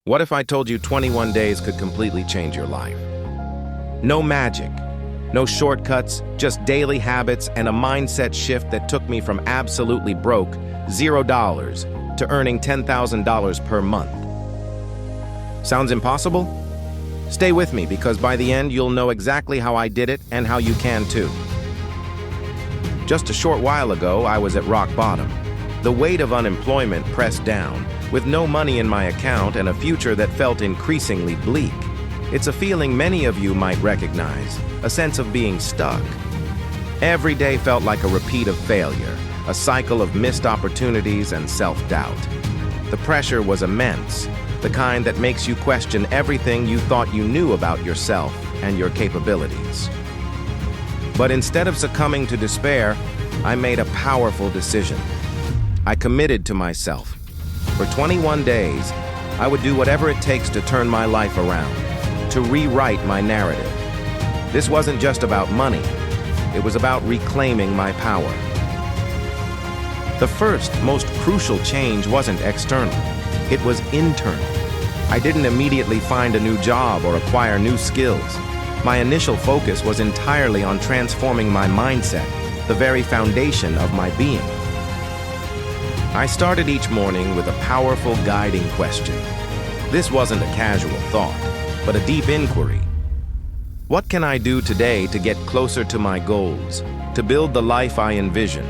What if I told you 21 days could completely change your life? No magic, no shortcuts, just daily habits and a mindset shift that took me from absolutely broke, $0, to earning $10,000 per month. Sounds impossible? Stay with me because by the end you'll know exactly how I did it and how you can too. Just a short while ago, I was at rock bottom. The weight of unemployment pressed down, with no money in my account and a future that felt increasingly bleak. It's a feeling many of you might recognize, a sense of being stuck. Every day felt like a repeat of failure, a cycle of missed opportunities and self-doubt. The pressure was immense, the kind that makes you question everything you thought you knew about yourself and your capabilities. But instead of succumbing to despair, I made a powerful decision. I committed to myself. For 21 days, I would do whatever it takes to turn my life around, to rewrite my narrative. This wasn't just about money. It was about reclaiming my power. The first, most crucial change wasn't external. It was internal. I didn't immediately find a new job or acquire new skills. My initial focus was entirely on transforming my mindset, the very foundation of my being. I started each morning with a powerful guiding question. This wasn't a casual thought, but a deep inquiry. What can I do today to get closer to my goals, to build the life I envision?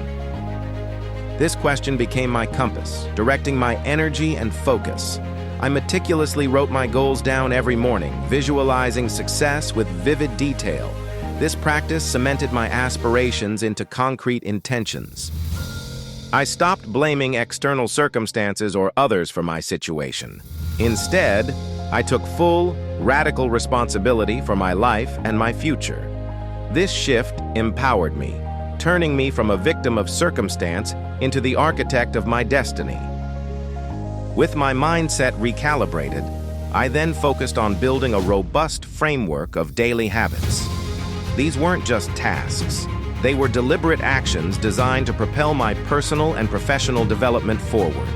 This question became my compass, directing my energy and focus. I meticulously wrote my goals down every morning, visualizing success with vivid detail. This practice cemented my aspirations into concrete intentions. I stopped blaming external circumstances or others for my situation. Instead, I took full, radical responsibility for my life and my future. This shift empowered me, turning me from a victim of circumstance into the architect of my destiny. With my mindset recalibrated, I then focused on building a robust framework of daily habits. These weren't just tasks. They were deliberate actions designed to propel my personal and professional development forward.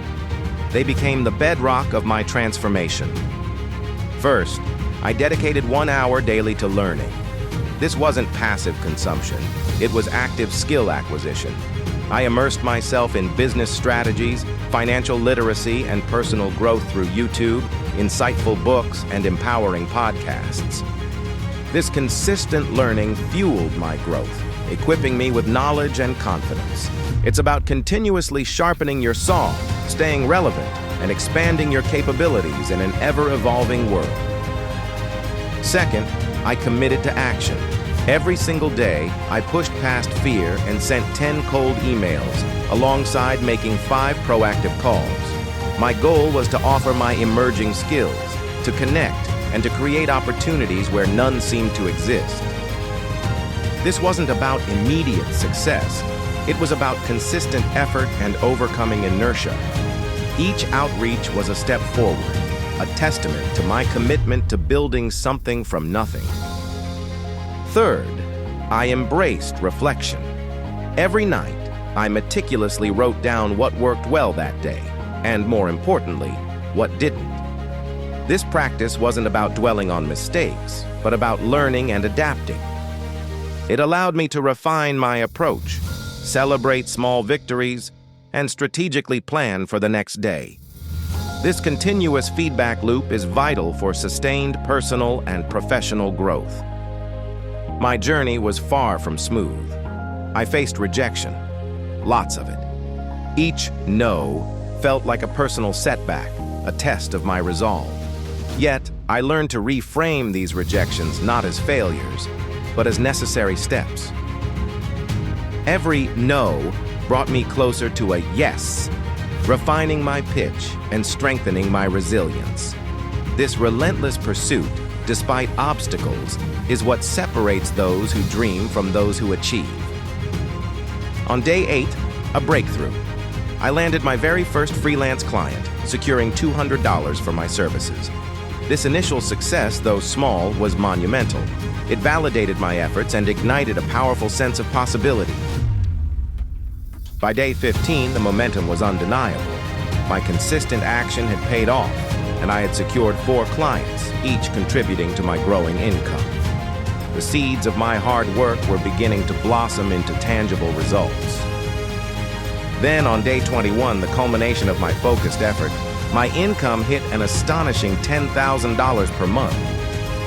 They became the bedrock of my transformation. First, I dedicated 1 hour daily to learning. This wasn't passive consumption. It was active skill acquisition. I immersed myself in business strategies, financial literacy, and personal growth through YouTube, insightful books, and empowering podcasts. This consistent learning fueled my growth, equipping me with knowledge and confidence. It's about continuously sharpening your saw, staying relevant, and expanding your capabilities in an ever-evolving world. Second, I committed to action. Every single day, I pushed past fear and sent 10 cold emails, alongside making 5 proactive calls. My goal was to offer my emerging skills, to connect, and to create opportunities where none seemed to exist. This wasn't about immediate success. It was about consistent effort and overcoming inertia. Each outreach was a step forward, a testament to my commitment to building something from nothing. Third, I embraced reflection. Every night, I meticulously wrote down what worked well that day, and more importantly, what didn't. This practice wasn't about dwelling on mistakes, but about learning and adapting. It allowed me to refine my approach, celebrate small victories, and strategically plan for the next day. This continuous feedback loop is vital for sustained personal and professional growth. My journey was far from smooth. I faced rejection, lots of it. Each no felt like a personal setback, a test of my resolve. Yet, I learned to reframe these rejections not as failures, but as necessary steps. Every no brought me closer to a yes, refining my pitch and strengthening my resilience. This relentless pursuit, despite obstacles, is what separates those who dream from those who achieve. On day 8, a breakthrough. I landed my very first freelance client, securing $200 for my services. This initial success, though small, was monumental. It validated my efforts and ignited a powerful sense of possibility. By day 15, the momentum was undeniable. My consistent action had paid off. and I had secured 4 clients, each contributing to my growing income. The seeds of my hard work were beginning to blossom into tangible results. Then, on day 21, the culmination of my focused effort, my income hit an astonishing $10,000 per month.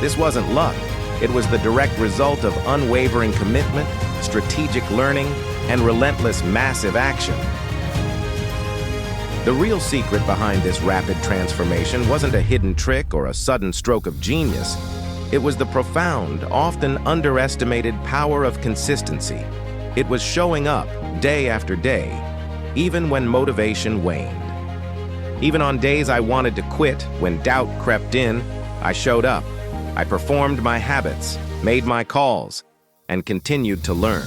This wasn't luck. It was the direct result of unwavering commitment, strategic learning, and relentless massive action. The real secret behind this rapid transformation wasn't a hidden trick or a sudden stroke of genius. It was the profound, often underestimated power of consistency. It was showing up day after day, even when motivation waned. Even on days I wanted to quit, when doubt crept in, I showed up. I performed my habits, made my calls, and continued to learn.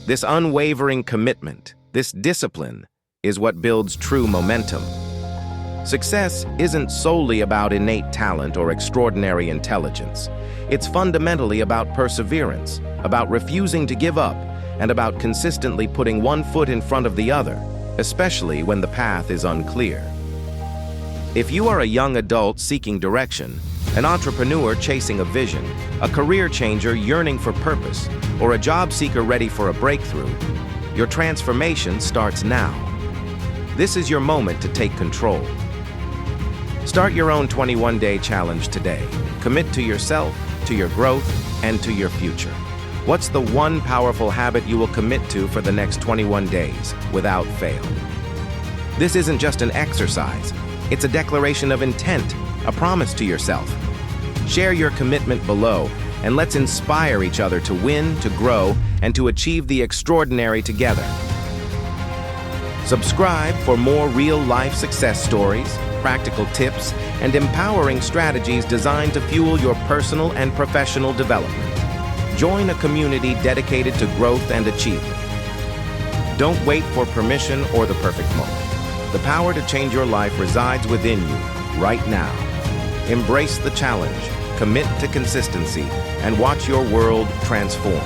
This unwavering commitment, this discipline, is what builds true momentum. Success isn't solely about innate talent or extraordinary intelligence. It's fundamentally about perseverance, about refusing to give up, and about consistently putting one foot in front of the other, especially when the path is unclear. If you are a young adult seeking direction, an entrepreneur chasing a vision, a career changer yearning for purpose, or a job seeker ready for a breakthrough, your transformation starts now. This is your moment to take control. Start your own 21-day challenge today. Commit to yourself, to your growth, and to your future. What's the one powerful habit you will commit to for the next 21 days, without fail? This isn't just an exercise. It's a declaration of intent, a promise to yourself. Share your commitment below, and let's inspire each other to win, to grow, and to achieve the extraordinary together. Subscribe for more real-life success stories, practical tips, and empowering strategies designed to fuel your personal and professional development. Join a community dedicated to growth and achievement. Don't wait for permission or the perfect moment. The power to change your life resides within you, right now. Embrace the challenge, commit to consistency, and watch your world transform.